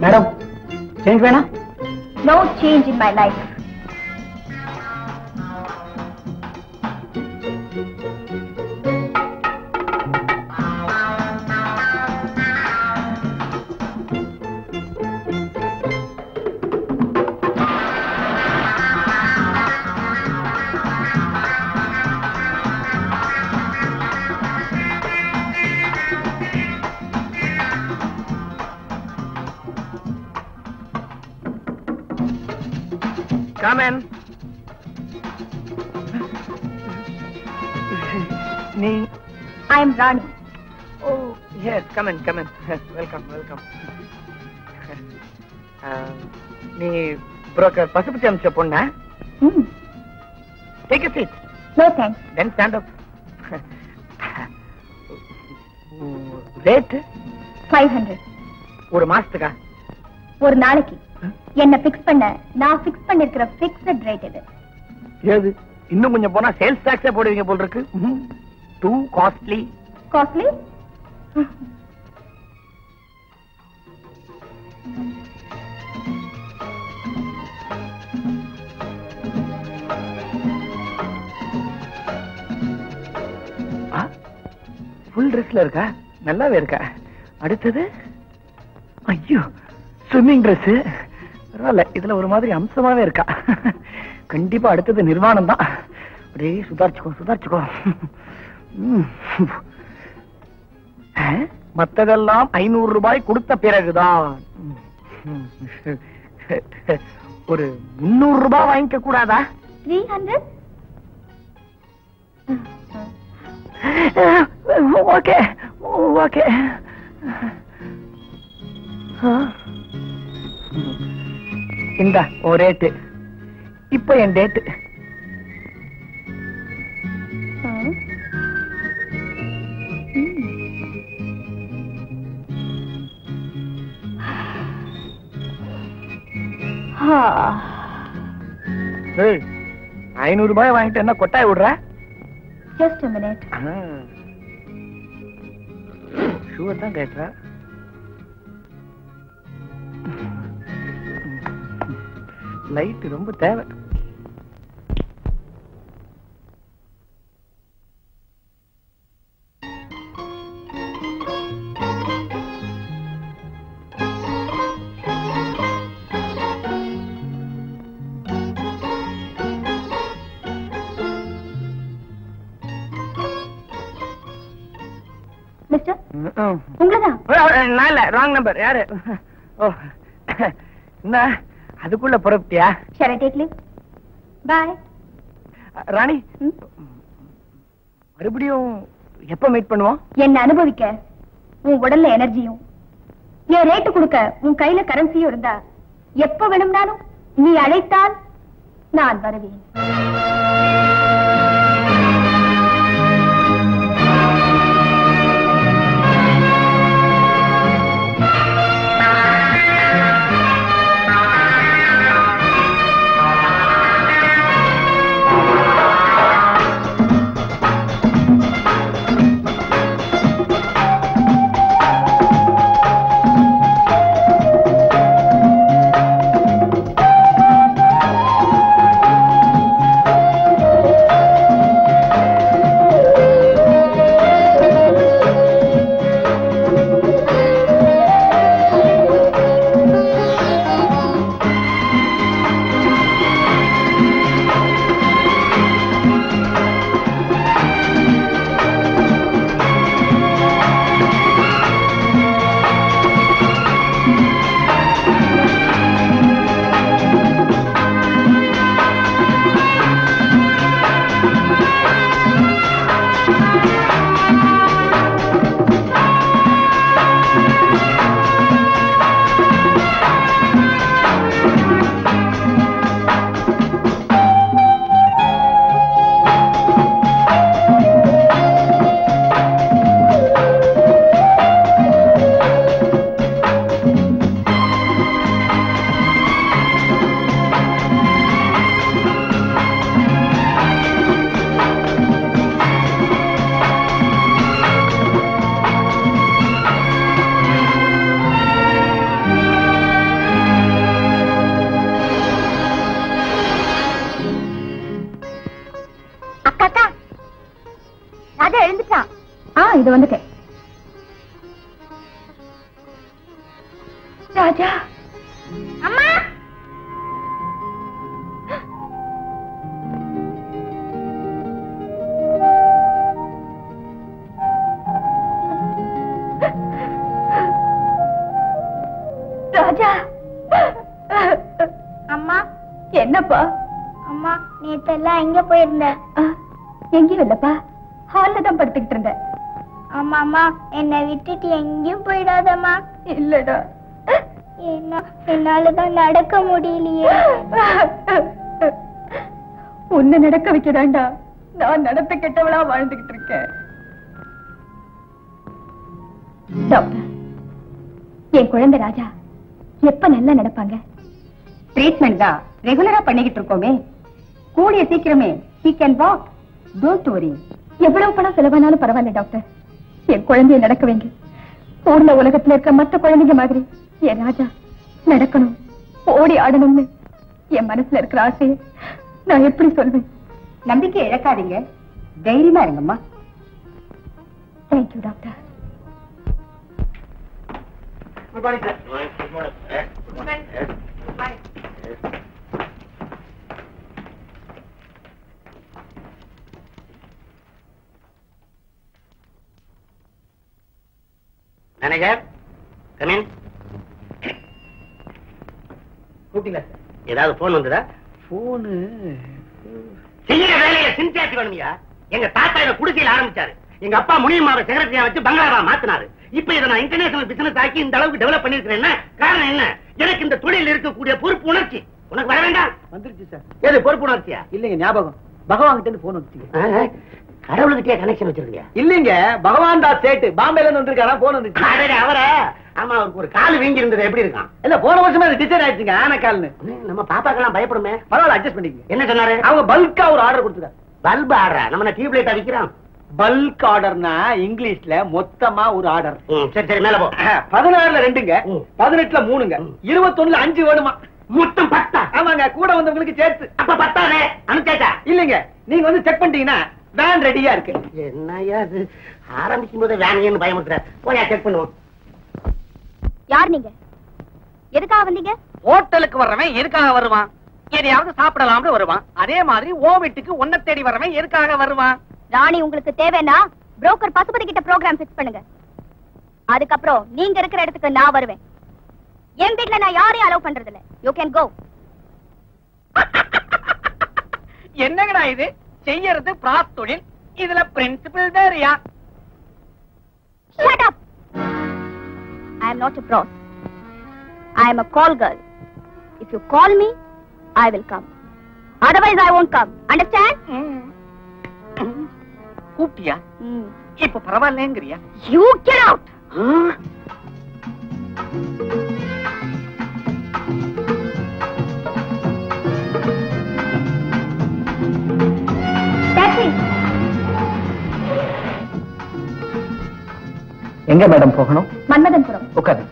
Madam change வேணாம்? No change in my life. Come in. I am Rani. Oh, yes, come in. Welcome. நீ broker Pasupathi அம்ச பொண்ணா? Take a seat. No thanks. Then stand up. Rate? 500. ஒரு மாசத்துக்கா? ஒரு நாளைக்கு. என்ன fix பண்ண நான் பிக்ஸ் பண்ணிருக்கிற பிக்ஸ்ட் ரேட் இது. ஏது இன்னும் கொஞ்சம் போனா சேல்ஸ் டாக்ஸே போடுவீங்க போல இருக்கு. Too costly. காஸ்ட்லி? ஃபுல் ட்ரெஸ்ல இருக்கா? நல்லாவே இருக்கா. அடுத்தது ஐயோ ஸ்விம்மிங் ட்ரெஸ். பரவாயில்ல, இதுல ஒரு மாதிரி அம்சமாவே இருக்கா. கண்டிப்பா அடுத்தது நிர்வாணம் தான். அப்படியே சுதாரிச்சுக்கோ. மத்ததெல்லாம் 500 ரூபாய் கொடுத்த பிறகுதான். ஒரு 300 ரூபாய் வாங்கிக்க கூடாதா? 300? ஓகே. இந்த ஒரு ரேட்டு. இப்ப என் டேட்டு. ஏய் 500 ரூபாய் வாங்கிட்டு என்ன கொட்டாய் விடுற? Just a minute. ஷூர் தான் கேட்ற. லைட் ரொம்ப தேவை. மிஸ்டர் உங்களதான்? நான் இல்ல, ராங் நம்பர். யாரு? ஓ என்ன அதுக்குள்ள புறப்பட்டியா? Shall I take leave? Bye. ராணி, மறுபடியும் எப்ப மீட் பண்ணுவோம்? என்ன அனுபவிக்க உன் உடல்ல எனர்ஜியும் என் ரேட்டு கொடுக்க உன் கையில கரன்சியும் இருந்தா எப்ப வேணும்னாலும் நீ அழைத்தால் நான் வருவேன். இது வந்துட்டேன். ராஜா, அம்மா, ராஜா. அம்மா, என்னப்பா? அம்மா, நேத்தெல்லாம் எங்க போயிருந்த? எங்கேயும் இல்லப்பா, ஹால்ல தான் படுத்துக்கிட்டு இருந்தேன். அம்மா அம்மா, என்னை விட்டுட்டு எங்கேயும் போயிடாதம்மா. இல்லடா, என்னாலதான் நடக்க முடியலையே. உன்னை நடக்க வைக்கதாண்டா நான் நடத்த கெட்டவளா வாழ்ந்துகிட்டு இருக்கேன். டாக்டர், என் குழந்தை ராஜா எப்ப நல்லா நடப்பாங்க? ட்ரீட்மெண்ட் தான் ரெகுலரா பண்ணிக்கிட்டு இருக்கோமே, கூடிய சீக்கிரமே he can walk. Don't worry. எவ்வளவு பணம் செலவானாலும் பரவாயில்ல டாக்டர், என் குழந்தைய நடக்க வைங்க. ஊர்ல உலகத்துல இருக்க மற்ற குழந்தைங்க மாதிரி என் ராஜா நடக்கணும், ஓடி ஆடணும்னு என் மனசுல இருக்கிற ஆசையை நான் எப்படி சொல்வேன்? நம்பிக்கை இழக்காதீங்க, தைரியமா இருங்கம்மா. Thank you doctor. Good morning, sir. Good morning. Good morning. Good morning. Manager, come in. கூப்பிட்டீங்களா சார்? ஏதாவது போன் வந்ததா? போனு செய்யற வேலையை சின்சியாரிட்டி வேணுமியா. எங்க தாத்தா இதை குடிசையில் ஆரம்பிச்சாரு. எங்க அப்பா முனியம்மாவை செக்ரட்டரியா வச்சு பங்களாவா மாத்தினாரு. இப்ப இதை நான் இன்டர்நேஷனல் பிசினஸ் ஆக்கி இந்த அளவுக்கு டெவலப் பண்ணிருக்கிறேன்னா காரணம் என்ன? எனக்கு இந்த தொழில் இருக்கக்கூடிய பொறுப்பு உணர்ச்சி. உனக்கு வர வேண்டாம்? வந்துருச்சு சார். எது பொறுப்பு உணர்ச்சியா? இல்லைங்க, ஞாபகம். பகவான் கிட்ட இருந்து போன் வந்துட்டீங்க. கடவுளுக்கிட்டே கனெக்ஷன் வச்சிருக்கீங்க? இல்லைங்க, பகவான் தாஸ் சேட்டு பாம்பேல இருந்து வந்திருக்காரா, போன் வந்துச்சு. அவர ஆமா, அவருக்கு ஒரு கால் வீங்கி இருந்தது. எப்படி இருக்கான்? இல்ல, போன வருஷமே அது டிசைன் ஆயிடுச்சுங்க, ஆன கால்னு. நம்ம பாப்பாக்கெல்லாம் பயப்படுமே. பரவாயில்ல, அட்ஜஸ்ட் பண்ணிக்கங்க. என்ன சொன்னாரு? அவங்க பல்கா ஒரு ஆர்டர் கொடுத்துருக்காங்க. பல்பு ஆடுறா? நம்ம டியூப் லைட் அடிக்கிறோம். பல்க் ஆர்டர்னா இங்கிலீஷ்ல மொத்தமா ஒரு ஆர்டர். சரி சரி, மேல போ. 16ல 2ங்க, 18ல 3ங்க, 21ல 5 வேணுமா? மொத்தம் 10. ஆமாங்க, கூட வந்தவங்களுக்கு சேர்த்து. அப்ப 10 அனுப்பிச்சா? இல்லைங்க, நீங்க வந்து செக் பண்ணிட்டீங்கன்னா வேன் ரெடியா இருக்கு. என்னையா இது, ஆரம்பிக்கும் போது வேன் பயமுறுத்துற. போயா செக் பண்ணுவோம். யார் நீங்க? எதுக்காக வந்தீங்க? ஹோட்டலுக்கு வர்றவன் எதுக்காக வருவான்? எதையாவது சாப்பிடலாம்னு வருவான். அதே மாதிரி ஓ வீட்டுக்கு ஒன்ன தேடி வர்றவன் எதுக்காக வருவான்? ராணி, உங்களுக்கு தேவைன்னா புரோக்கர் பசுபதி கிட்ட ப்ரோக்ராம் ஃபிக்ஸ் பண்ணுங்க. அதுக்கப்புறம் நீங்க இருக்கிற இடத்துக்கு நான் வருவேன். என் வீட்ல நான் யாரையும் அலோவ் பண்றது இல்ல. You can go. என்னங்கடா இது? செய்யறது பிராஸ் தொழில், இதுல பிரின்சிபல் வேறயா? Shut up. I am not a prost. I am a call girl. If you call me, I will come. Otherwise I won't come. Understand? கூப்பிட்டியா? இப்ப பரவாயில்லைங்கிறியா? You get out. Taxi. எங்க madam போகணும்? மன்மதன்புரம். உட்காரு.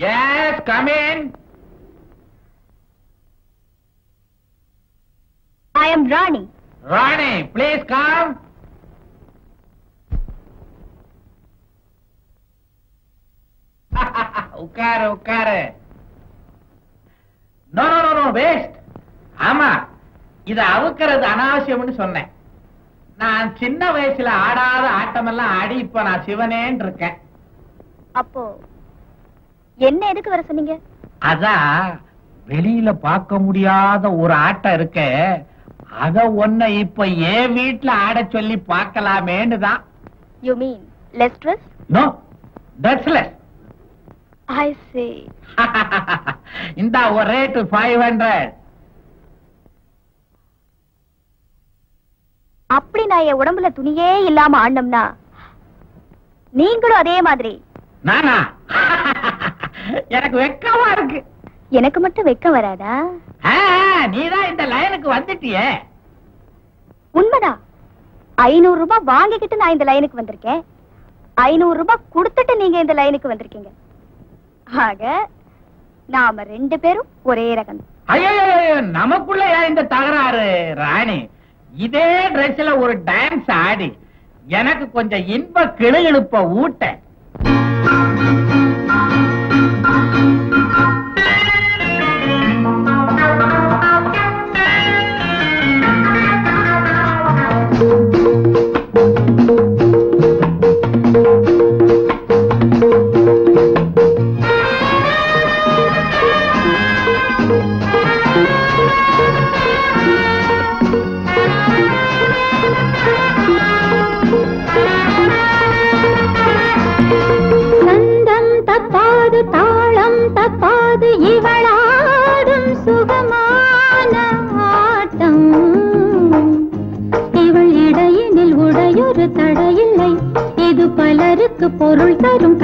Yes, come in. I am Rani. Rani, please come. உட்காரு உட்காரு. No no no waste. ஆமா, இத அவுக்கிறது அனாவசியம்னு சொன்னேன். நான் சின்ன வயசுல ஆடாத ஆட்டமெல்லாம் ஆடி இப்ப நான் சிவனேன்னு இருக்கேன். அப்போ என்ன எதுக்கு வர சொன்னீங்க? அதான் வெளியில பார்க்க முடியாத ஒரு ஆட்டம் இருக்க, அத ஒன்ன இப்ப ஏன் வீட்டுல ஆட சொல்லி பார்க்கலாமேன்னு தான். You mean less stress? No, that's less. I see. இந்த ஒரு ரேட்டு 500. அப்படி நான் என் உடம்புல துணியே இல்லாம ஆடணும்னா நீங்களும் அதே மாதிரி. நானா? எனக்கு வெக்கமா இருக்கு. எனக்கு மட்டும் வெக்கம் வராதா? நீதான் இந்த லைனுக்கு வந்துட்டியே. உண்மைதான். 500 ரூபாய் வாங்கிக்கிட்டு நான் இந்த லைனுக்கு வந்திருக்கேன். 500 ரூபாய் கொடுத்துட்டு நீங்க இந்த லைனுக்கு வந்திருக்கீங்க. ஆக நாம 2 பேரும் ஒரே ரகம். ஐயோ, நமக்குள்ள இந்த தகராறு ராணி? இதே ட்ரெஸ்ல ஒரு டான்ஸ் ஆடி எனக்கு கொஞ்சம் இன்ப கிளுகிழுப்ப ஊட்ட. தாளம் தப்பாது இவளாடும் சுகமான ஆட்டம். இவள் இடையினில் உடையொரு தடையில்லை. இது பலருக்கு பொருள் தரும்